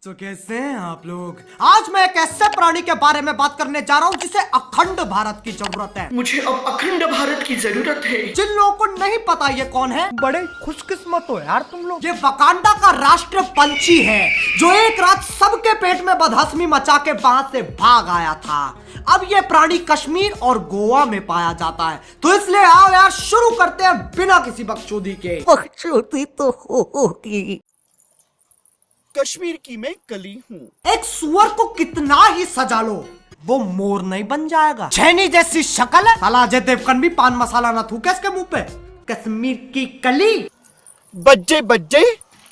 तो कैसे हैं आप लोग। आज मैं एक ऐसे प्राणी के बारे में बात करने जा रहा हूँ जिसे अखंड भारत की जरूरत है। मुझे अब अखंड भारत की जरूरत है। जिन लोगों को नहीं पता ये कौन है, बड़े खुशकिस्मत हो यार तुम लोग। ये वकांडा का राष्ट्र पंछी है जो एक रात सबके पेट में बदहजमी मचा के वहां से भाग आया था। अब ये प्राणी कश्मीर और गोवा में पाया जाता है, तो इसलिए आओ यार शुरू करते हैं बिना किसी बकचोदी के। बकचोदी तो होगी। कश्मीर की मैं कली हूँ। एक सुअर को कितना ही सजा लो वो मोर नहीं बन जाएगा। छैनी जैसी शक्ल है, साला अजय देवगन भी पान मसाला ना थूके इसके मुंह पे। कश्मीर की कली। बज्जे बज्जे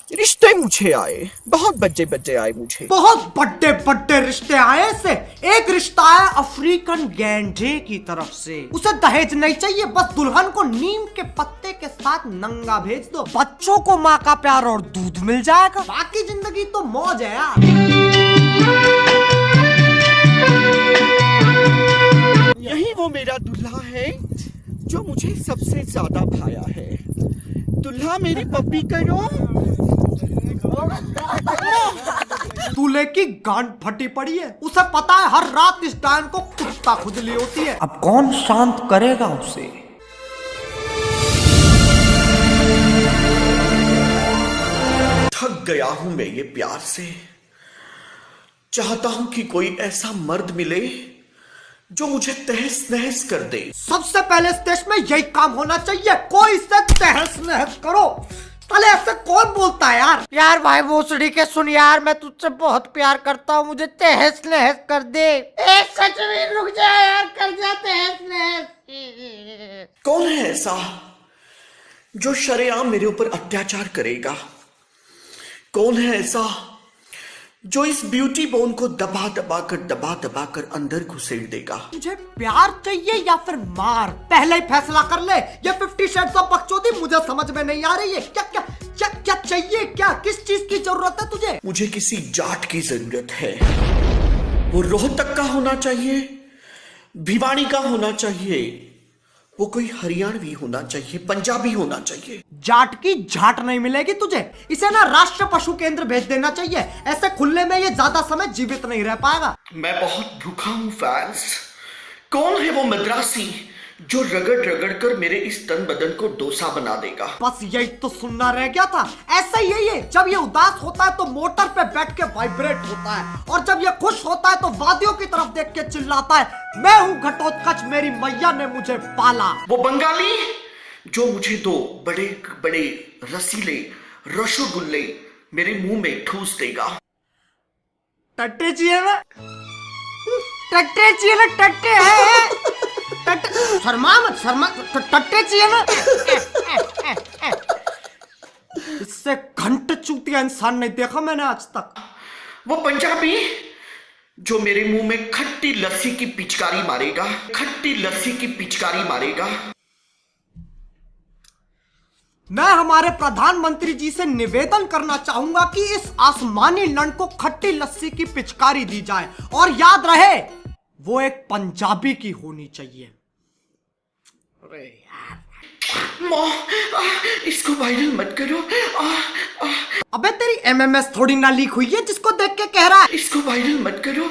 रिश्ते मुझे आए, बहुत बज्जे बज्जे आए मुझे। बहुत बड़े बड़े रिश्ते आए से। एक रिश्ता है अफ्रीकन गैंडे की तरफ से। उसे दहेज नहीं चाहिए, बस दुल्हन को नीम के पत्ते के साथ नंगा भेज दो। बच्चों को माँ का प्यार और दूध मिल जाएगा, बाकी जिंदगी तो मौज है यार। यही वो मेरा दूल्हा है जो मुझे सबसे ज्यादा भाया है। दूल्हा मेरी पप्पी करो। दूल्हे की गांड फटी पड़ी है, उसे पता है हर रात इस टाइम को कुत्ता खुजली होती है। अब कौन शांत करेगा उसे। थक गया हूं मैं ये प्यार से। चाहता हूं कि कोई ऐसा मर्द मिले जो मुझे तहस नहस कर दे। सबसे पहले इस देश में यही काम होना चाहिए, कोई से तहस नहस करो। पहले ऐसे कौन बोलता है यार। यार भाई भोसड़ी के सुन यार, मैं तुझसे बहुत प्यार करता हूँ, मुझे तहस नहस कर दे। सच में रुक जा यार, कर जा तहस नहस। कौन है ऐसा जो शरेआम मेरे ऊपर अत्याचार करेगा? कौन है ऐसा जो इस ब्यूटी बोन को दबा दबा कर अंदर घुसेड़ देगा? मुझे प्यार चाहिए या फिर मार, पहले ही फैसला कर ले। ये 50 शेड्स ऑफ बकचोदी मुझे समझ में नहीं आ रही है। क्या क्या क्या क्या चाहिए, क्या किस चीज की जरूरत है तुझे? मुझे किसी जाट की जरूरत है। वो रोहतक का होना चाहिए, भिवानी का होना चाहिए, वो कोई हरियाणवी होना चाहिए, पंजाबी होना चाहिए। जाट की झाट नहीं मिलेगी तुझे। इसे ना राष्ट्र पशु केंद्र भेज देना चाहिए, ऐसे खुले में ये ज्यादा समय जीवित नहीं रह पाएगा। मैं बहुत भूखा हूँ फैंस। कौन है वो मद्रासी जो रगड़ रगड़ कर मेरे इस तन बदन को डोसा बना देगा? बस यही तो सुनना रह गया था। ऐसा ही है ये, जब ये उदास होता है तो मोटर पे बैठ के वाइब्रेट होता है, और जब ये खुश होता है तो वादियों की तरफ देख के चिल्लाता है, मैं हूँ घटोत्कच, मेरी मैया ने मुझे पाला। वो बंगाली जो मुझे दो बड़े बड़े रसीले रसगुल्ले मेरे मुंह में ठूस देगा। टट्टे चाहिए ना, टट्टे चाहिए ना, टट्टे है। शर्मा मत, शर्मा, टट्टे चाहिए ना। इससे घंट चूतिया इंसान नहीं देखा मैंने आज तक। वो पंजाबी जो मेरे मुंह में खट्टी लस्सी की पिचकारी मारेगा, खट्टी लस्सी की पिचकारी मारेगा। मैं हमारे प्रधानमंत्री जी से निवेदन करना चाहूंगा कि इस आसमानी लंड को खट्टी लस्सी की पिचकारी दी जाए, और याद रहे वो एक पंजाबी की होनी चाहिए। अरे यार, इसको वायरल मत करो। अबे तेरी एमएमएस थोड़ी ना लीक हुई है जिसको देख के कह रहा है। इसको वायरल मत करो।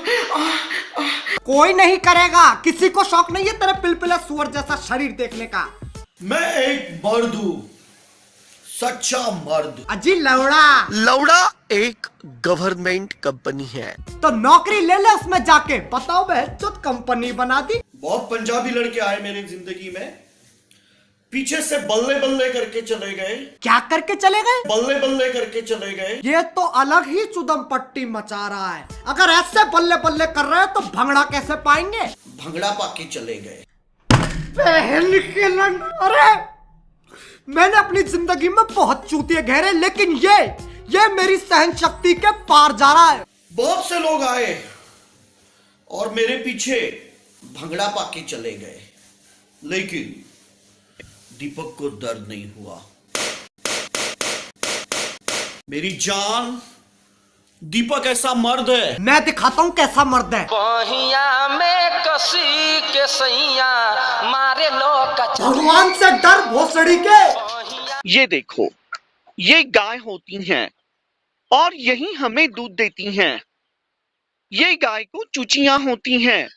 कोई नहीं करेगा, किसी को शौक नहीं है तेरे पिलपिला सुअर जैसा शरीर देखने का। मैं एक मर्द हूं, सच्चा मर्द। अजी लौड़ा। लौड़ा एक गवर्नमेंट कंपनी है, तो नौकरी ले ले उसमें जाके। बताओ बे, जो कंपनी बना दी। बहुत पंजाबी लड़के आए मेरी जिंदगी में, पीछे से बल्ले बल्ले करके चले गए। क्या करके चले गए? बल्ले बल्ले करके चले गए। ये तो अलग ही चुदम पट्टी मचा रहा है। अगर ऐसे बल्ले बल्ले कर रहे हैं तो भंगड़ा कैसे पाएंगे? भंगड़ा पाके चले गए। पहल के लंड। अरे मैंने अपनी जिंदगी में बहुत चूतिए घेरे, लेकिन ये मेरी सहन शक्ति के पार जा रहा है। बहुत से लोग आए और मेरे पीछे भंगड़ा पाके चले गए, लेकिन दीपक को दर्द नहीं हुआ। मेरी जान, दीपक ऐसा मर्द है। मैं दिखाता हूँ कैसा मर्द है। बहिया में कसी के सैया मारे लोग। भगवान से डर भोसड़ी के। ये देखो, ये गाय होती हैं और यही हमें दूध देती हैं। ये गाय को चूचियां होती हैं।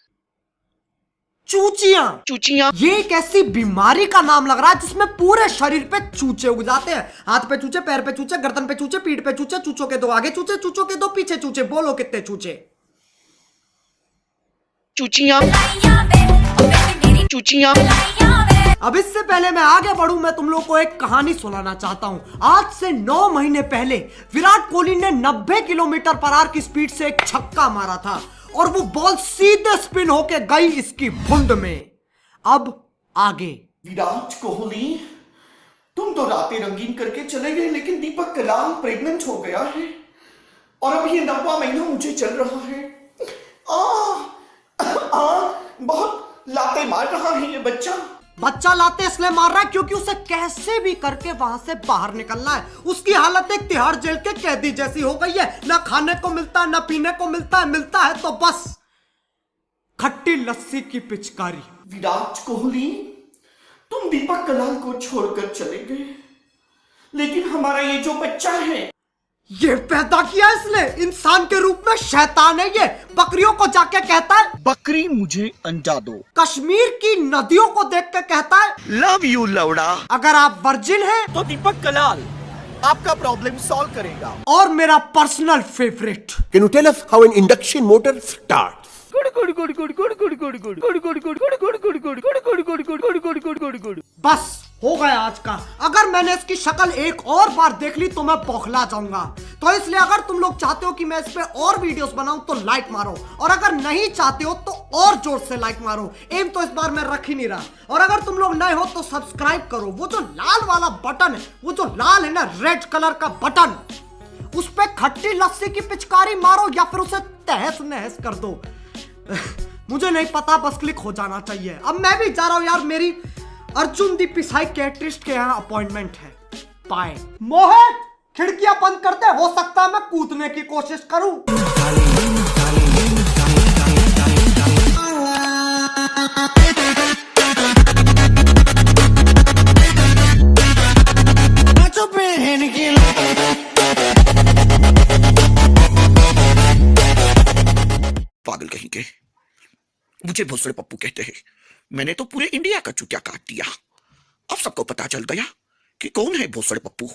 चूचियां? चूचियां ये एक ऐसी बीमारी का नाम लग रहा है जिसमें पूरे शरीर पे चूचे उग जाते हैं। हाथ पे चूचे, पैर पे चूचे, गर्दन पे चूचे, पीठ पे चूचे, चूचों के दो आगे चूचे, चूचों के दो पीछे चूचे। बोलो कितने चूचे? चूचियां चूचियां। अब इससे पहले मैं आगे बढ़ूं, मैं तुम लोग को एक कहानी सुनाना चाहता हूं। आज से 9 महीने पहले विराट कोहली ने 90 किलोमीटर पर आवर की स्पीड से एक छक्का मारा था और वो बॉल सीधे स्पिन होके गई इसकी भुंड में। अब आगे। विराट कोहली, तुम तो रातें रंगीन करके चले गए, लेकिन दीपक कलाल प्रेग्नेंट हो गया है और अब ये 9वां महीना मुझे चल रहा है। बहुत लाते मार रहा है ये बच्चा लाते इसलिए मार रहा है क्योंकि उसे कैसे भी करके वहां से बाहर निकलना है। उसकी हालत एक तिहाड़ जेल के कैदी जैसी हो गई है। ना खाने को मिलता है, ना पीने को मिलता है तो बस खट्टी लस्सी की पिचकारी। विराट कोहली, तुम दीपक कलाल को छोड़कर चले गए, लेकिन हमारा ये जो बच्चा है, ये पैदा किया इसने इंसान के रूप में। शैतान है ये। बकरियों को जाके कहता है बकरी मुझे अंडा दो। कश्मीर की नदियों को देख के कहता है लव यू लौड़ा। अगर आप वर्जिन हैं तो दीपक कलाल आपका प्रॉब्लम सॉल्व करेगा। और मेरा personal favourite, Can you tell us how an induction motor starts? बस हो गया आज का। अगर मैंने इसकी शक्ल एक और बार देख ली तो मैं बौखला जाऊंगा। तो इसलिए अगर तुम लोग चाहते हो कि मैं इस पे और वीडियोस बनाऊं तो लाइक मारो, और अगर नहीं चाहते हो तो और जोर से लाइक मारो। एम तो इस बार मैं रख ही नहीं रहा। और अगर तुम लोग नए हो तो सब्सक्राइब करो। वो जो लाल वाला बटन है, वो जो लाल है ना, रेड कलर का बटन, उस पे खट्टी लस्सी की पिचकारी मारो या फिर उसे तहस नहस कर दो। मुझे नहीं पता, बस क्लिक हो जाना चाहिए। अब मैं भी जा रहा हूं यार, मेरी अर्जुन दी साइकियाट्रिस्ट के यहाँ अपॉइंटमेंट है। बाय। मोहित, खिड़कियां बंद करते, हो सकता है मैं कूदने की कोशिश करूं। पागल कहीं के, मुझे भोसड़े पप्पू कहते हैं। मैंने तो पूरे इंडिया का चूतिया काट दिया। अब सबको पता चल गया कि कौन है भोसड़े पप्पू।